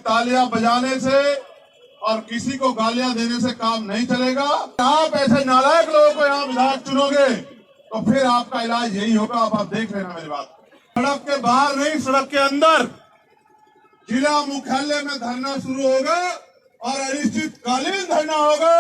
तालियां बजाने से और किसी को गालियां देने से काम नहीं चलेगा। आप ऐसे नालायक लोगों को यहाँ विधायक चुनोगे तो फिर आपका इलाज यही होगा। अब आप देख लेना मेरी बात। सड़क के बाहर नहीं, सड़क के अंदर जिला मुख्यालय में धरना शुरू होगा और अनिश्चितकालीन धरना होगा।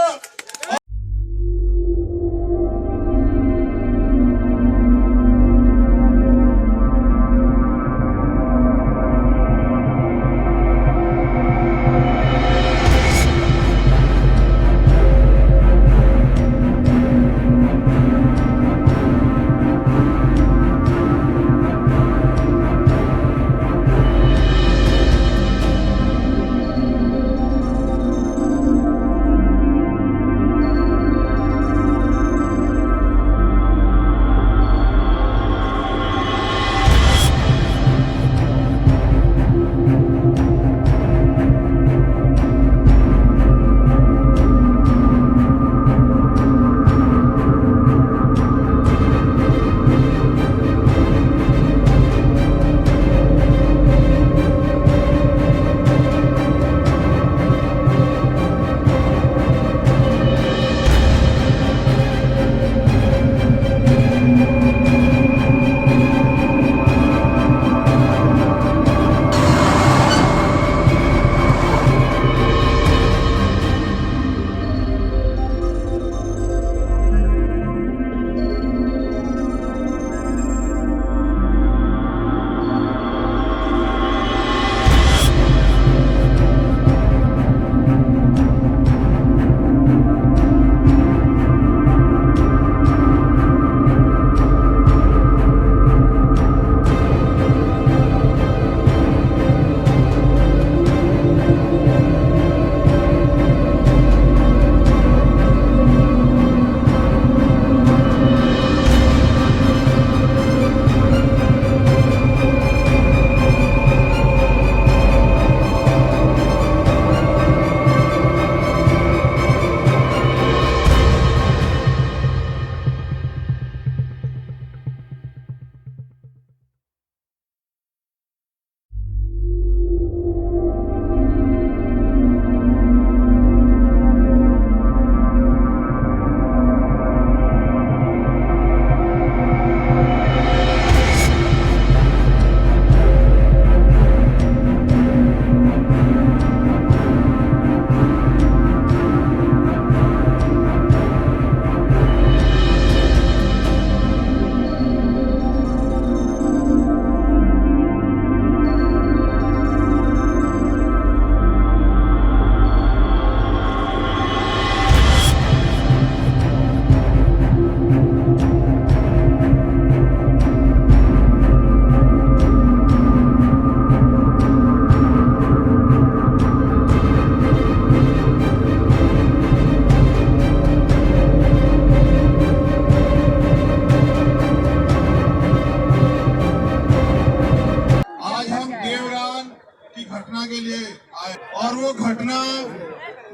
घटना के लिए आए और वो घटना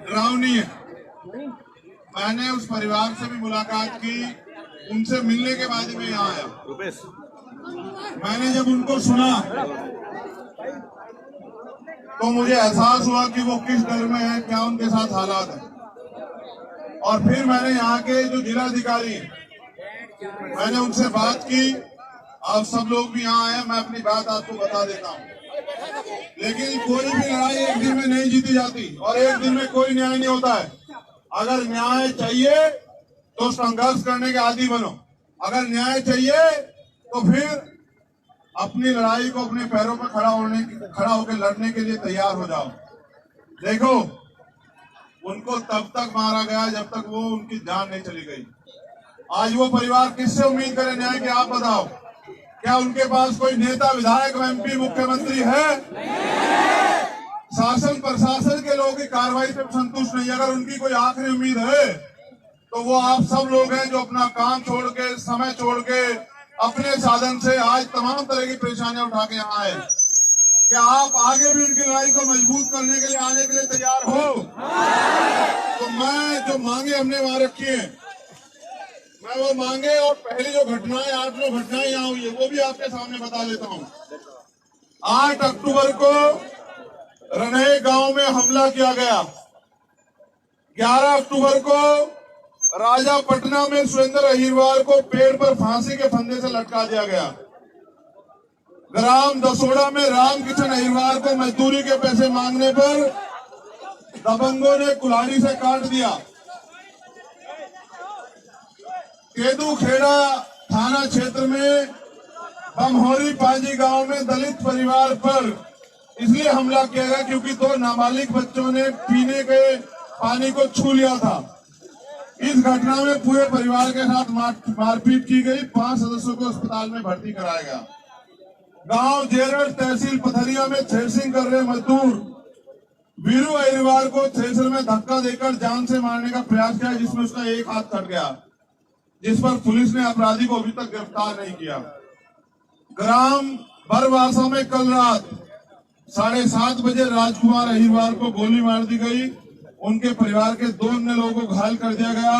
डरावनी है। मैंने उस परिवार से भी मुलाकात की, उनसे मिलने के बाद में यहाँ आया। मैंने जब उनको सुना तो मुझे एहसास हुआ कि वो किस डर में है, क्या उनके साथ हालात है। और फिर मैंने यहाँ के जो जिलाधिकारी, मैंने उनसे बात की। आप सब लोग भी यहाँ आए, मैं अपनी बात आपको बता देता हूँ। लेकिन कोई भी लड़ाई एक दिन में नहीं जीती जाती और एक दिन में कोई न्याय नहीं होता है। अगर न्याय चाहिए तो संघर्ष करने के आदी बनो। अगर न्याय चाहिए तो फिर अपनी लड़ाई को अपने पैरों पर खड़ा होकर लड़ने के लिए तैयार हो जाओ। देखो, उनको तब तक मारा गया जब तक वो उनकी जान नहीं चली गई। आज वो परिवार किससे उम्मीद करे न्याय की? आप बताओ। क्या उनके पास कोई नेता, विधायक, एमपी, मुख्यमंत्री है? शासन प्रशासन के लोगों की कार्रवाई से संतुष्ट नहीं। अगर उनकी कोई आखिरी उम्मीद है तो वो आप सब लोग हैं जो अपना काम छोड़ के, समय छोड़ के, अपने साधन से आज तमाम तरह की परेशानियां उठा के यहाँ आए। क्या आप आगे भी उनकी लड़ाई को मजबूत करने के लिए आने के लिए तैयार हो? तो मैं जो मांगे हमने वहां रखी है, मैं वो मांगे और पहली जो घटनाएं, 8-9 घटनाएं यहाँ हुई है, वो भी आपके सामने बता देता हूँ। 8 अक्टूबर को रनहे गांव में हमला किया गया। 11 अक्टूबर को राजापटना में सुरेंद्र अहिरवार को पेड़ पर फांसी के फंदे से लटका दिया गया। ग्राम दसोड़ा में रामकिशन अहिरवार को मजदूरी के पैसे मांगने पर दबंगों ने कुल्हाड़ी से काट दिया। केदूखेड़ा थाना क्षेत्र में बमहोरी पांजी गांव में दलित परिवार पर इसलिए हमला किया गया क्योंकि 2 नाबालिग बच्चों ने पीने के पानी को छू लिया था। इस घटना में पूरे परिवार के साथ मारपीट की गई। 5 सदस्यों को अस्पताल में भर्ती कराया गया। गांव जेरड़ तहसील पथरिया में थ्रेसिंग कर रहे मजदूर वीरू अहिरवार को थ्रेसर में धक्का देकर जान से मारने का प्रयास किया, जिसमें उसका एक हाथ कट गया, जिस पर पुलिस ने अपराधी को अभी तक गिरफ्तार नहीं किया। ग्राम बरवासा में कल रात 7:30 बजे राजकुमार अहिरवार को गोली मार दी गई। उनके परिवार के 2 अन्य लोगों को घायल कर दिया गया।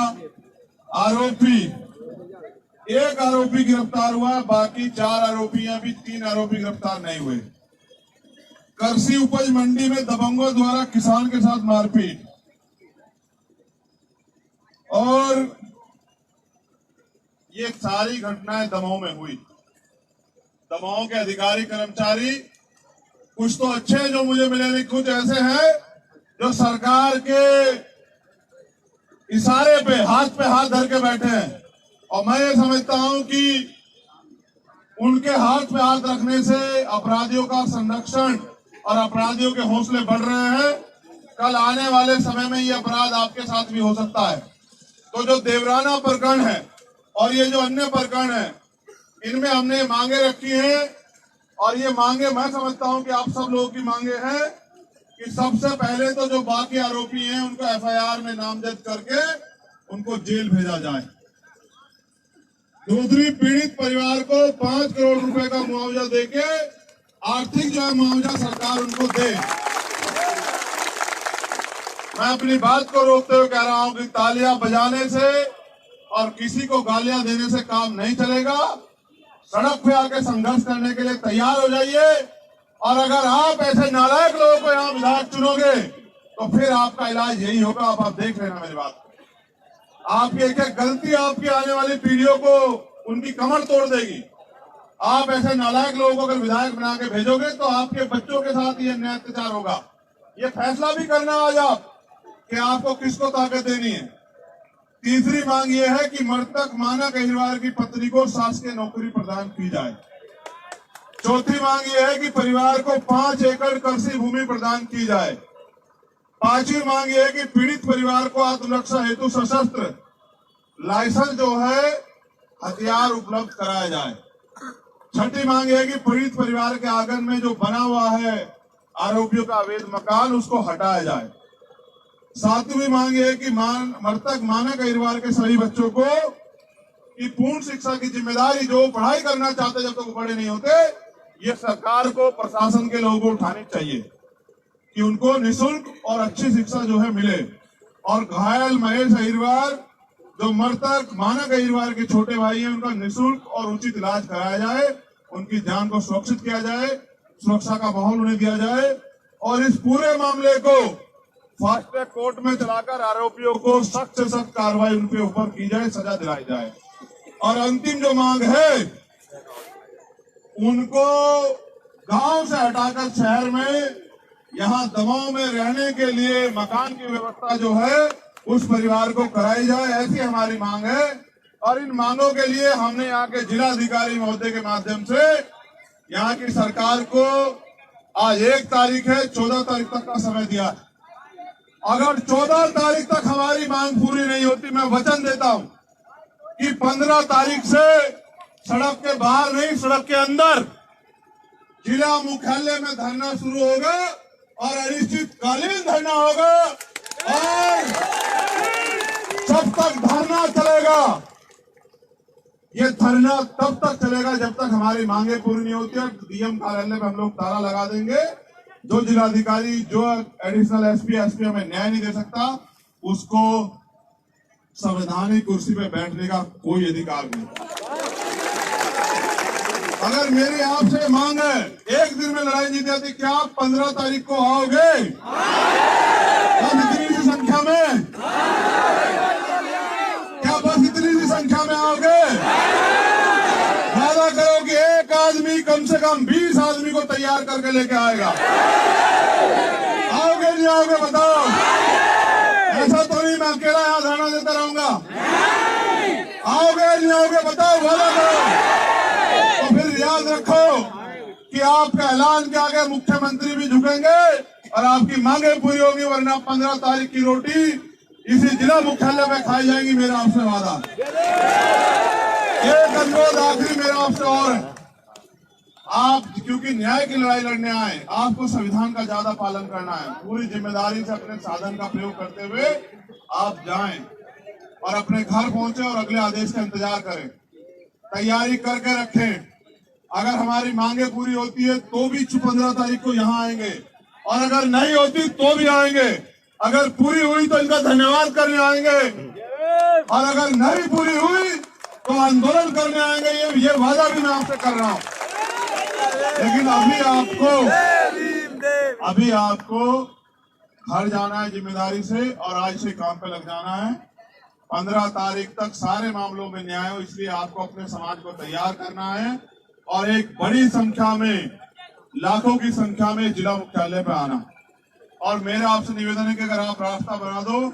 एक आरोपी गिरफ्तार हुआ, बाकी 4 आरोपी अभी 3 आरोपी गिरफ्तार नहीं हुए। कृषि उपज मंडी में दबंगों द्वारा किसान के साथ मारपीट और ये सारी घटनाएं दमोह में हुई। दमोह के अधिकारी कर्मचारी कुछ तो अच्छे हैं जो मुझे मिले, लेकिन कुछ ऐसे हैं जो सरकार के इशारे पे हाथ धर के बैठे हैं। और मैं ये समझता हूं कि उनके हाथ पे हाथ रखने से अपराधियों का संरक्षण और अपराधियों के हौसले बढ़ रहे हैं। कल आने वाले समय में ये अपराध आपके साथ भी हो सकता है। तो जो देवराना प्रकरण है और ये जो अन्य प्रकरण है, इनमें हमने मांगे रखी हैं और ये मांगे मैं समझता हूं कि आप सब लोगों की मांगे हैं कि सबसे पहले तो जो बाकी आरोपी हैं उनको एफआईआर में नामजद करके उनको जेल भेजा जाए। दूसरी, पीड़ित परिवार को 5 करोड़ रुपए का मुआवजा देके आर्थिक जो है मुआवजा सरकार उनको दे। मैं अपनी बात को रोकते हुए कह रहा हूं कि तालियां बजाने से और किसी को गालियां देने से काम नहीं चलेगा। सड़क पे आके संघर्ष करने के लिए तैयार हो जाइए। और अगर आप ऐसे नालायक लोगों को यहाँ विधायक चुनोगे तो फिर आपका इलाज यही होगा। आप देख लेना मेरी बात। आपकी एक एक गलती आपकी आने वाली पीढ़ियों को उनकी कमर तोड़ देगी। आप ऐसे नालायक लोगों को अगर विधायक बना के भेजोगे तो आपके बच्चों के साथ ये अन्याय अत्याचार होगा। ये फैसला भी करना आज आप कि आपको किसको ताकत देनी है। तीसरी मांग ये है कि मृतक मानक अहिरवार की पत्नी को शासकीय नौकरी प्रदान की जाए। चौथी मांग ये है कि परिवार को 5 एकड़ कृषि भूमि प्रदान की जाए। पांचवी मांग ये है कि पीड़ित परिवार को आत्मरक्षा हेतु सशस्त्र लाइसेंस जो है हथियार उपलब्ध कराया जाए। छठी मांग है कि पीड़ित परिवार के आंगन में जो बना हुआ है आरोपियों का अवैध मकान उसको हटाया जाए। सातवीं मांग है कि मृतक मानक अहिरवार के सभी बच्चों को की पूर्ण शिक्षा की जिम्मेदारी जो पढ़ाई करना चाहते जब तक बड़े नहीं होते, ये सरकार को प्रशासन के लोगों को उठानी चाहिए कि उनको निःशुल्क और अच्छी शिक्षा जो है मिले। और घायल महेश अहिरवार जो मृतक मानक अहिरवार के छोटे भाई हैं, उनका निःशुल्क और उचित इलाज कराया जाए, उनकी जान को सुरक्षित किया जाए, सुरक्षा का माहौल उन्हें दिया जाए और इस पूरे मामले को फास्ट ट्रैक कोर्ट में चलाकर आरोपियों को सख्त से सख्त कार्रवाई उनके ऊपर की जाए, सजा दिलाई जाए। और अंतिम जो मांग है, उनको गांव से हटाकर शहर में यहाँ दमोह में रहने के लिए मकान की व्यवस्था जो है उस परिवार को कराई जाए, ऐसी हमारी मांग है। और इन मांगों के लिए हमने यहाँ के जिलाधिकारी महोदय के माध्यम से यहाँ की सरकार को आज 1 तारीख है, 14 तारीख तक का समय दिया है। अगर 14 तारीख तक हमारी मांग पूरी नहीं होती, मैं वचन देता हूं कि 15 तारीख से सड़क के बाहर नहीं, सड़क के अंदर जिला मुख्यालय में धरना शुरू होगा और अनिश्चितकालीन धरना होगा। और जब तक धरना चलेगा, ये धरना तब तक चलेगा जब तक हमारी मांगे पूरी नहीं होती है। डीएम कार्यालय में हम लोग ताला लगा देंगे। जो जिलाधिकारी, जो एडिशनल एसपी हमें न्याय नहीं दे सकता, उसको संवैधानिक कुर्सी पे बैठने का कोई अधिकार नहीं। अगर मेरी आपसे मांग है एक दिन में लड़ाई जीत जाती, क्या आप 15 तारीख को आओगे? बस इतनी सी संख्या में, क्या बस इतनी सी संख्या में आओगे? वादा करो कि एक आदमी कम से कम 20 आदमी को तैयार करके लेके आएगा। आओगे नहीं आओगे बताओ? ऐसा तो नहीं मैं अकेला यहाँ धरना देता रहूंगा। आओगे नहीं आओगे बताओ? वादा करो। तो फिर याद रखो कि आपका ऐलान के आगे मुख्यमंत्री भी झुकेंगे और आपकी मांगे पूरी होगी, वरना 15 तारीख की रोटी इसी जिला मुख्यालय में खाई जाएंगी। मेरा आपसे वादा। एक अनुरोध आखिरी मेरा आपसे और है, आप क्योंकि न्याय की लड़ाई लड़ने आए, आपको संविधान का ज्यादा पालन करना है। पूरी जिम्मेदारी से अपने साधन का प्रयोग करते हुए आप जाएं और अपने घर पहुंचे और अगले आदेश का इंतजार करें। तैयारी करके रखें। अगर हमारी मांगे पूरी होती है तो भी 15 तारीख को यहाँ आएंगे, और अगर नहीं होती तो भी आएंगे। अगर पूरी हुई तो इनका धन्यवाद करने आएंगे, और अगर नहीं पूरी हुई तो आंदोलन करने आएंगे। ये वादा भी मैं आपसे कर रहा हूँ। लेकिन अभी आपको घर जाना है जिम्मेदारी से, और आज से काम पे लग जाना है। 15 तारीख तक सारे मामलों में न्याय हो, इसलिए आपको अपने समाज को तैयार करना है और एक बड़ी संख्या में, लाखों की संख्या में जिला मुख्यालय पे आना। और मेरा आपसे निवेदन है कि अगर आप रास्ता बना दो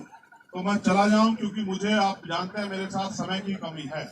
तो मैं चला जाऊं, क्योंकि मुझे, आप जानते हैं, मेरे साथ समय की कमी है।